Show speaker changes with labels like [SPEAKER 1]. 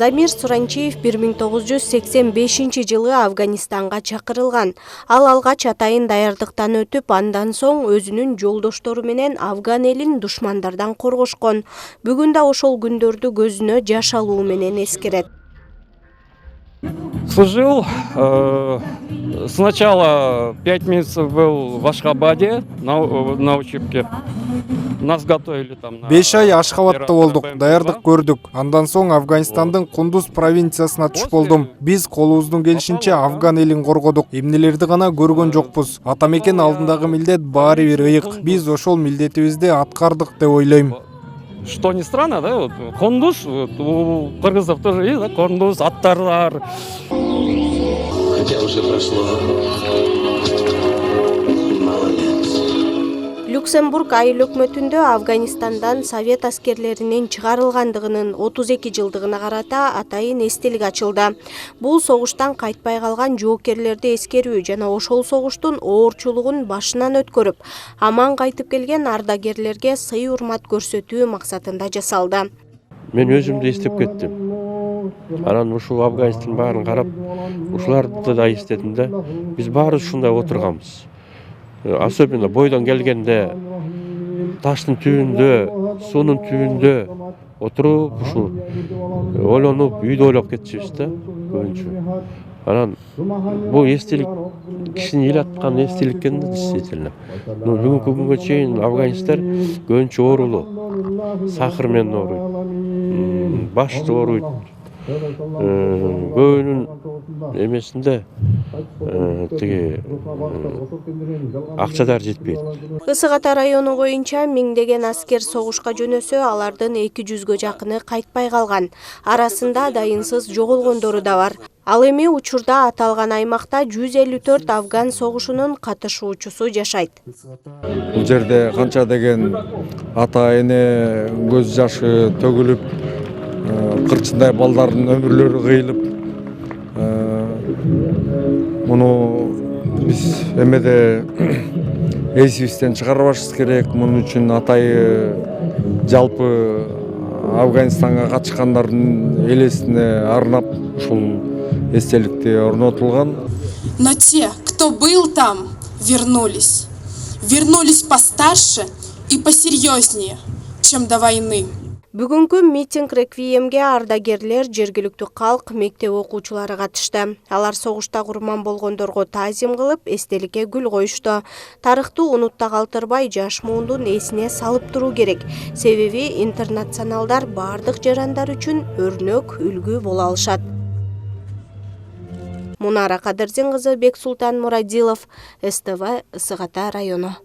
[SPEAKER 1] Замир Суранчиев 1985 жылы Афганистанга чакырылган. Ал алгач атайын даярдыктан өтүп, андан соң өзүнүн жолдоштору менен Афган элин душмандардан коргошкон. Бүгүн да ошол күндөрдү көзүнө жаш алуу менен эскерет.
[SPEAKER 2] Служил. Сначала 5 месяцев был в Ашхабаде на учебке. Нас готовили там.
[SPEAKER 3] 5 ай Ашхабадта болдук, даярдык көрдүк. Андан соң Афганистандын Кундуз провинциясына түш болдум. Биз колубуздун келишинче Афган элин коргодук. Эмнелерди гана көргөн жокпуз. Атамекен алдындагы милдет баары бир ыйык. Биз ошол милдетибизди аткардык деп ойлойм.
[SPEAKER 2] Что ни странно, да, вот Кундуз, вот, у кыргызов тоже есть, да, Кундуз, аттарлар.
[SPEAKER 4] Хотя уже прошло.
[SPEAKER 1] Люксембург айыл өкмөтүндө Афганистандан Совет аскерлеринин чыгарылгандыгынын 32 жылдыгына карата атайын эстелик ачылды. Бул согуштан кайтпай калган жоокерлерди эскерүү жана ошол согуштун оорчулугун башынан өткөрүп, аман кайтып келген ардагерлерге сый-урмат көрсөтүү максатында жасалды.
[SPEAKER 5] Мен өзүмдү эстеп кеттим. Анан ушул Афганистандын баарын карап, ушуларды да эстедим да. Биз баарыбыз ушундай отурганбыз. Особенно бойдон келгенде таштын түбүндө, суунун түбүндө отуруп, ушул ойлонуп, үйдө ойлоп кетчүбүз да көбүнчө. Анан бул эстелик кишини ыйлаткан эстелик экен да, действительно. Бүгүнкү күнгө чейин афганецтер көбүнчө оорулуу, сахар менен ооруйт, башты ооруйт. Көбүнүн эмесинде тиги акчадар жетпейт.
[SPEAKER 1] Ысык-Ата району боюнча миңдеген аскер согушка жөнөсө, алардын 200гө жакыны кайтпай калган. Арасында дайынсыз жоголгондору да бар. Ал эми учурда аталган аймакта 154 афган согушунун катышуучусу жашайт.
[SPEAKER 6] Бул жерде канча деген ата эне көз жашы төгүлүп, кырчындай балдардын өмүрлөрү кыйылып, муну биз эмеде эсибизден чыгарбашыбыз керек. Мунун үчүн атайы жалпы Афганистанга катышкандардын элесине арнап ушул эстеликти орнотулган.
[SPEAKER 7] Но те, кто был там, вернулись. Вернулись постарше и посерьезнее, чем до войны.
[SPEAKER 1] Бүгүнкү митинг реквиемге ардагерлер, жергиликтүү калк, мектеп окуучулары катышты. Алар согушта курман болгондорго таазим кылып, эстеликке гүл коюшту. Тарыхты унутта калтырбай, жаш муундун эсине салып туруу керек. Себеби интернационалдар бардык жарандар үчүн өрнөк, үлгү боло алышат. Мунара Кадырдин кызы, Бексултан Мурадилов, СТВ, Ысык-Ата району.